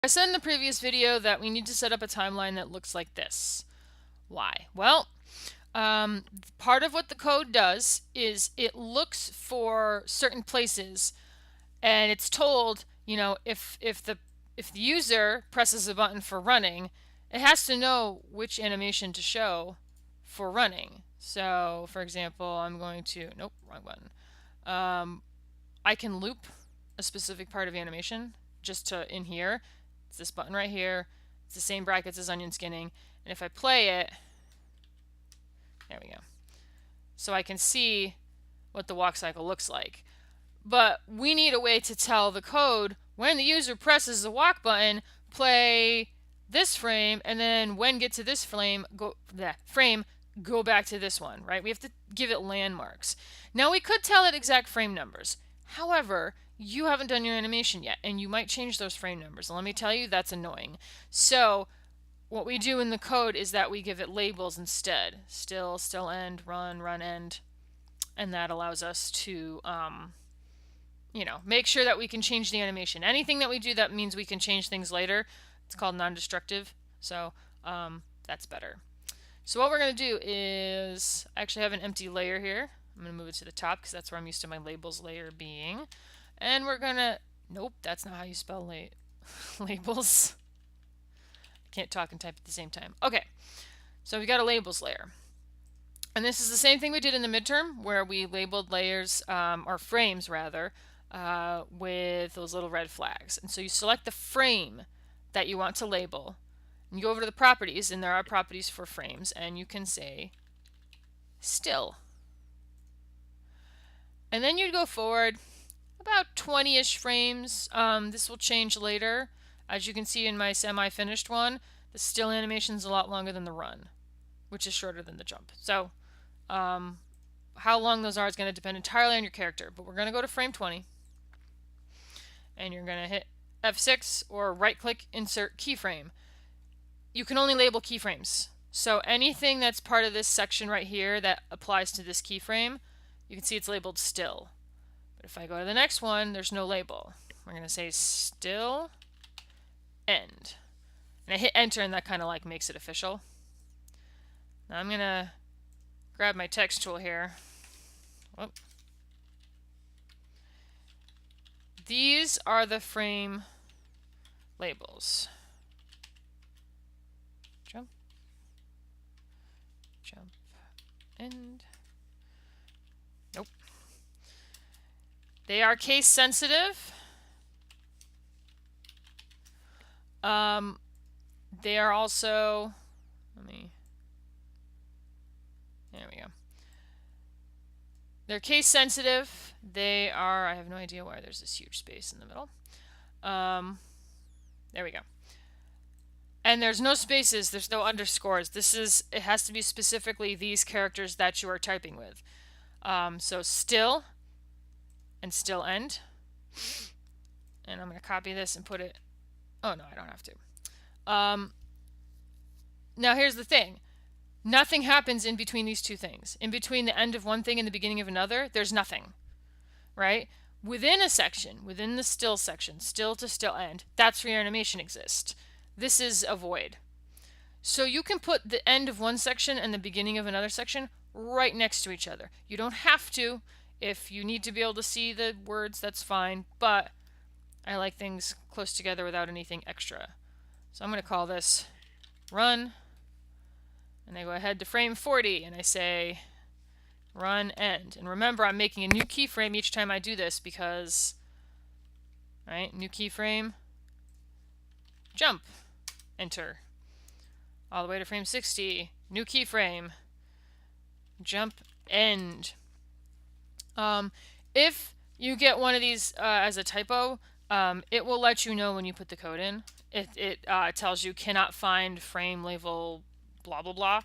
I said in the previous video that we need to set up a timeline that looks like this. Why? Well, part of what the code does is it looks for certain places, and it's told, you know, if the user presses a button for running, it has to know which animation to show for running. So, for example, I'm going to nope, wrong button. I can loop a specific part of animation just to in here. It's this button right here. It's the same brackets as onion skinning. And if I play it, there we go. So I can see what the walk cycle looks like. But we need a way to tell the code when the user presses the walk button, play this frame, and then when get to this frame, go back to this one, right? We have to give it landmarks. Now we could tell it exact frame numbers. However, you haven't done your animation yet, and you might change those frame numbers. And let me tell you, that's annoying. So what we do in the code is that we give it labels instead. Still, still end, run, run end. And that allows us to, you know, make sure that we can change the animation. Anything that we do that means we can change things later, it's called non-destructive. So that's better. So what we're going to do is, I actually have an empty layer here. I'm going to move it to the top because that's where I'm used to my labels layer being. And we're going to, nope, that's not how you spell labels. I can't talk and type at the same time. Okay, so we got a labels layer. And this is the same thing we did in the midterm where we labeled layers, or frames rather, with those little red flags. And so you select the frame that you want to label. And you go over to the properties, and there are properties for frames, and you can say still. And then you'd go forward about 20-ish frames. This will change later. As you can see in my semi-finished one, the still animation is a lot longer than the run, which is shorter than the jump. So how long those are is going to depend entirely on your character. But we're going to go to frame 20. And you're going to hit F6 or right-click, insert keyframe. You can only label keyframes. So anything that's part of this section right here that applies to this keyframe, you can see it's labeled still. But if I go to the next one, there's no label. We're going to say still end. And I hit enter, and that kind of like makes it official. Now I'm going to grab my text tool here. Whoop. These are the frame labels. Jump, jump, end. Nope. They are case sensitive. They are also, there we go. They're case sensitive. They are, I have no idea why there's this huge space in the middle. There we go. And there's no spaces, there's no underscores. It has to be specifically these characters that you are typing with. So still and still end. And I'm going to copy this and put it, oh no, I don't have to. Now here's the thing. Nothing happens in between these two things. In between the end of one thing and the beginning of another, there's nothing, right? Within a section, within the still section, still to still end, that's where your animation exists. This is a void. So you can put the end of one section and the beginning of another section right next to each other. You don't have to. If you need to be able to see the words, that's fine. But I like things close together without anything extra. So I'm going to call this run. And I go ahead to frame 40 and I say run end. And remember, I'm making a new keyframe each time I do this because, right, new keyframe, jump, enter. All the way to frame 60, new keyframe, jump, end. If you get one of these as a typo, it will let you know when you put the code in. It tells you cannot find frame label blah blah blah,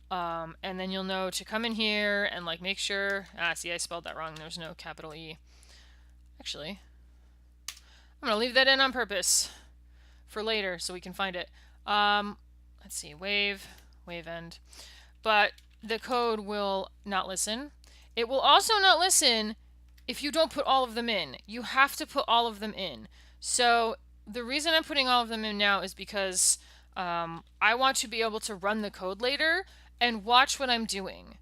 and then you'll know to come in here and like make sure. See, I spelled that wrong. There's no capital E. Actually, I'm gonna leave that in on purpose for later so we can find it. Let's see, wave end. But the code will not listen. It will also not listen if you don't put all of them in. You have to put all of them in. So the reason I'm putting all of them in now is because I want to be able to run the code later and watch what I'm doing,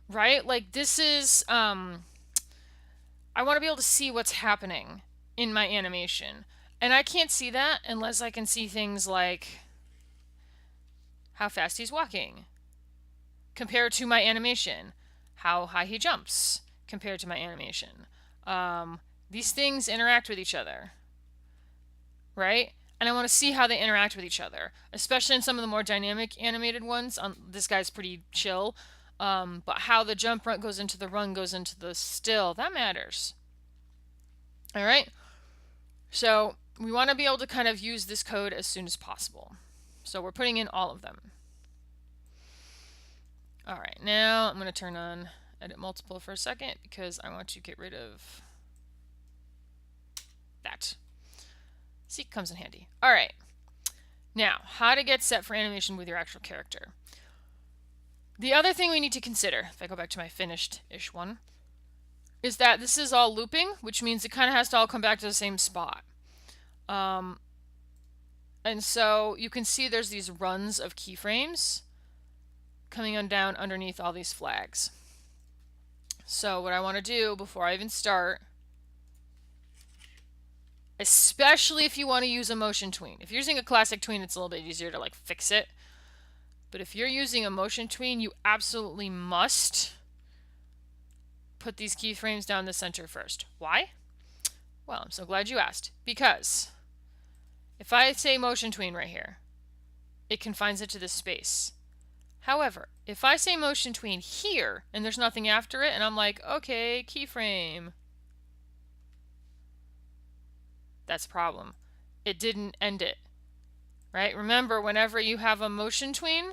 right? Like this is, I want to be able to see what's happening in my animation. And I can't see that unless I can see things like how fast he's walking compared to my animation, how high he jumps compared to my animation. These things interact with each other, right? And I want to see how they interact with each other, especially in some of the more dynamic animated ones. This guy's pretty chill, but how the jump run goes into the run goes into the still, that matters. All right, so we want to be able to kind of use this code as soon as possible. So we're putting in all of them. All right, now I'm going to turn on edit multiple for a second because I want to get rid of that. See, comes in handy. All right, now how to get set for animation with your actual character. The other thing we need to consider, if I go back to my finished-ish one, is that this is all looping, which means it kind of has to all come back to the same spot. And so you can see there's these runs of keyframes coming on down underneath all these flags. So what I want to do before I even start, especially if you want to use a motion tween. If you're using a classic tween, it's a little bit easier to like fix it. But if you're using a motion tween, you absolutely must put these keyframes down the center first. Why? Well, I'm so glad you asked. Because if I say motion tween right here, it confines it to this space. However, if I say motion tween here and there's nothing after it and I'm like, okay, keyframe, that's a problem. It didn't end it, right? Remember, whenever you have a motion tween,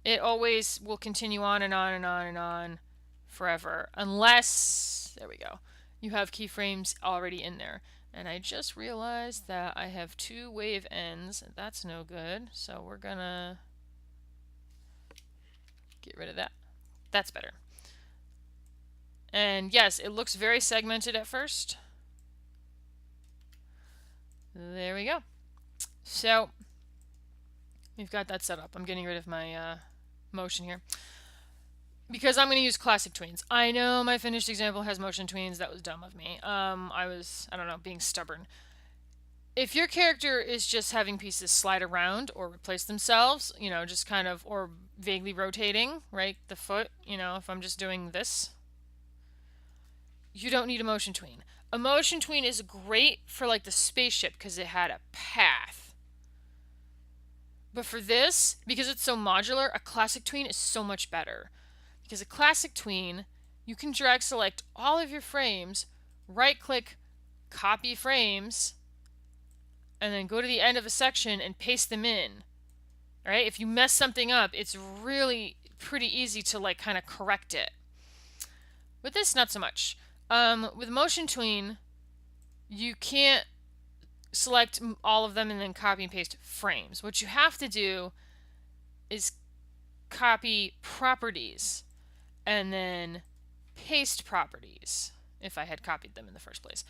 it always will continue on and on and on and on forever, unless, there we go, you have keyframes already in there. And I just realized that I have two wave ends. That's no good, so we're gonna get rid of that. That's better. And yes, it looks very segmented at first. There we go. So we've got that set up. I'm getting rid of my motion here because I'm going to use classic tweens. I know my finished example has motion tweens. That was dumb of me. I don't know, being stubborn. If your character is just having pieces slide around or replace themselves, you know, just kind of, or vaguely rotating, right? The foot, you know, if I'm just doing this, you don't need a motion tween. A motion tween is great for like the spaceship because it had a path. But for this, because it's so modular, a classic tween is so much better. Because a classic tween, you can drag select all of your frames, right click, copy frames, and then go to the end of a section and paste them in. All right? If you mess something up, it's really pretty easy to like kind of correct it. With this, not so much. With motion tween, you can't select all of them and then copy and paste frames. What you have to do is copy properties and then paste properties if I had copied them in the first place.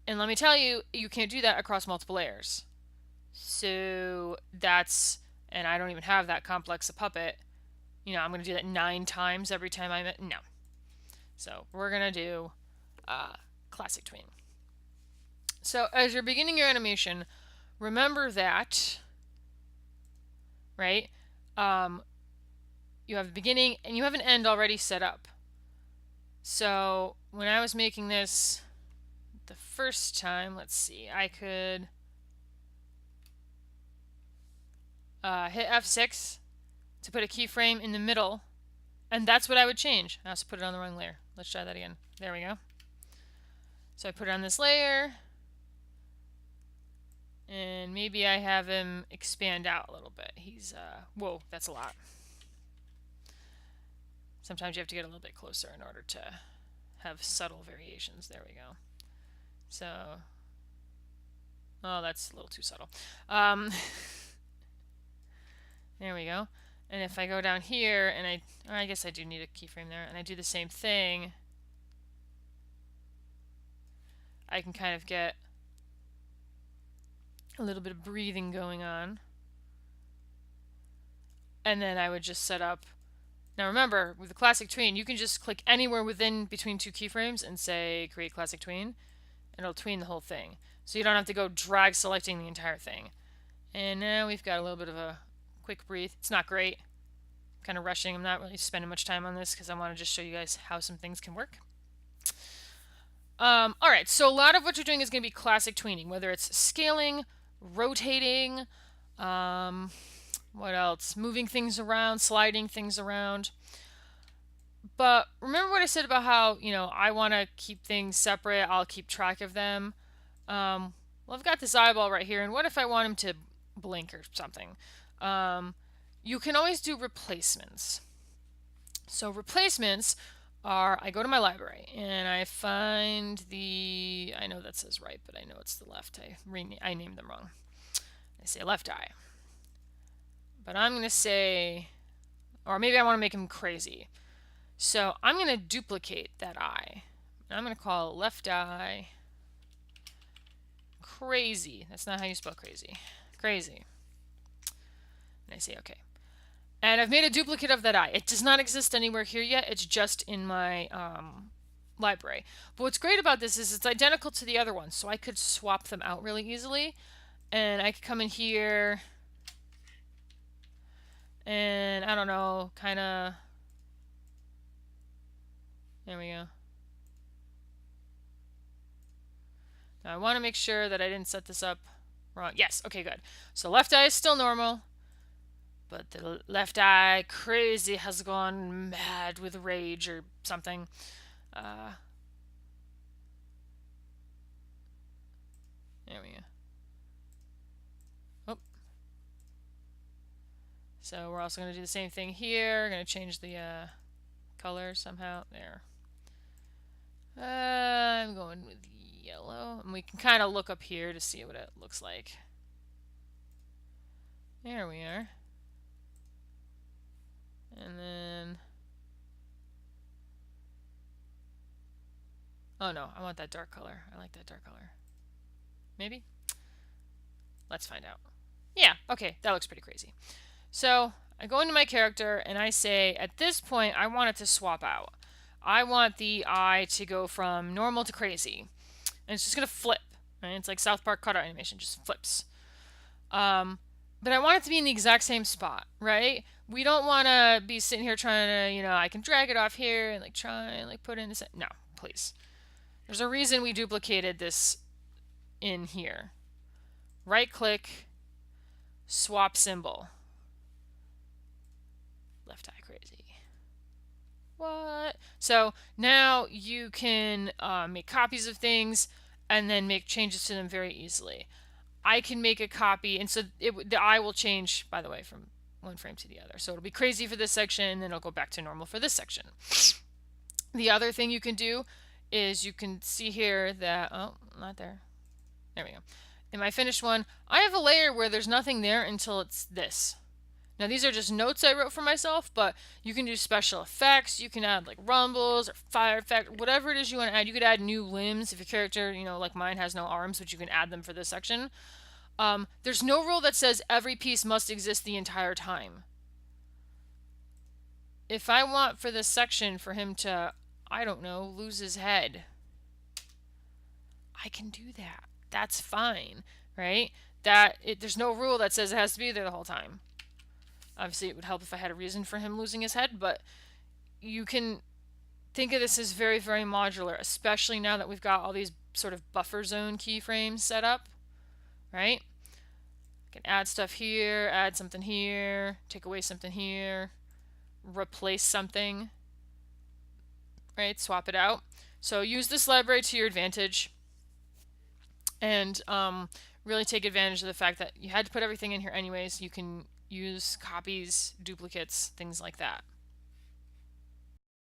And let me tell you, you can't do that across multiple layers. So that's, and I don't even have that complex a puppet. You know, I'm going to do that 9 times every time no. So we're going to do classic tween. So as you're beginning your animation, remember that, right? You have a beginning and you have an end already set up. So when I was making this the first time, let's see, I could hit F6 to put a keyframe in the middle, and that's what I would change. I also put it on the wrong layer. Let's try that again. There we go. So I put it on this layer, and maybe I have him expand out a little bit. He's, whoa, that's a lot. Sometimes you have to get a little bit closer in order to have subtle variations. There we go. So, oh, that's a little too subtle. There we go. And if I go down here, and I guess I do need a keyframe there, and I do the same thing, I can kind of get a little bit of breathing going on. And then I would just set up. Now remember, with the classic tween, you can just click anywhere within between two keyframes and say create classic tween, and it'll tween the whole thing. So you don't have to go drag selecting the entire thing. And now we've got a little bit of a quick breathe. It's not great. I'm kind of rushing. I'm not really spending much time on this because I want to just show you guys how some things can work. All right, so a lot of what you're doing is going to be classic tweening, whether it's scaling, rotating, what else? Moving things around, sliding things around. But remember what I said about how, I want to keep things separate. I'll keep track of them. Well, I've got this eyeball right here, and what if I want him to blink or something? You can always do replacements. So replacements are, I go to my library and I find I know that says right, but I know it's the left. I named them wrong. I say left eye. But I'm going to say, or maybe I want to make him crazy. So I'm going to duplicate that eye. And I'm going to call it left eye crazy. That's not how you spell crazy. Crazy. And I say okay. And I've made a duplicate of that eye. It does not exist anywhere here yet. It's just in my library. But what's great about this is it's identical to the other one. So I could swap them out really easily. And I could come in here and I don't know, kind of, there we go. Now I want to make sure that I didn't set this up wrong. Yes, okay, good. So left eye is still normal, but the left eye crazy has gone mad with rage or something. There we go. Oh. So we're also going to do the same thing here. We're going to change the color somehow. There. I'm going with yellow. And we can kind of look up here to see what it looks like. There we are. And then... oh no, I want that dark color. I like that dark color. Maybe? Let's find out. Yeah, okay, that looks pretty crazy. So I go into my character and I say, at this point, I want it to swap out. I want the eye to go from normal to crazy. And it's just going to flip. Right? It's like South Park cutout animation, just flips. But I want it to be in the exact same spot, right? We don't want to be sitting here trying to, I can drag it off here and like try and like put it in this. No, please. There's a reason we duplicated this in here. Right click, swap symbol. Left eye crazy. What? So now you can make copies of things and then make changes to them very easily. I can make a copy, and so the eye will change, by the way, from one frame to the other. So it'll be crazy for this section, and then it'll go back to normal for this section. The other thing you can do is you can see here that, oh, not there. There we go. In my finished one, I have a layer where there's nothing there until it's this. Now these are just notes I wrote for myself, but you can do special effects. You can add like rumbles or fire effect, whatever it is you want to add. You could add new limbs if your character, like mine has no arms, but you can add them for this section. There's no rule that says every piece must exist the entire time. If I want for this section for him to, I don't know, lose his head, I can do that. That's fine, right? There's no rule that says it has to be there the whole time. Obviously, it would help if I had a reason for him losing his head, but you can think of this as very, very modular, especially now that we've got all these sort of buffer zone keyframes set up, right? I can add stuff here, add something here, take away something here, replace something, right? Swap it out. So use this library to your advantage and really take advantage of the fact that you had to put everything in here anyways. You can use copies, duplicates, things like that.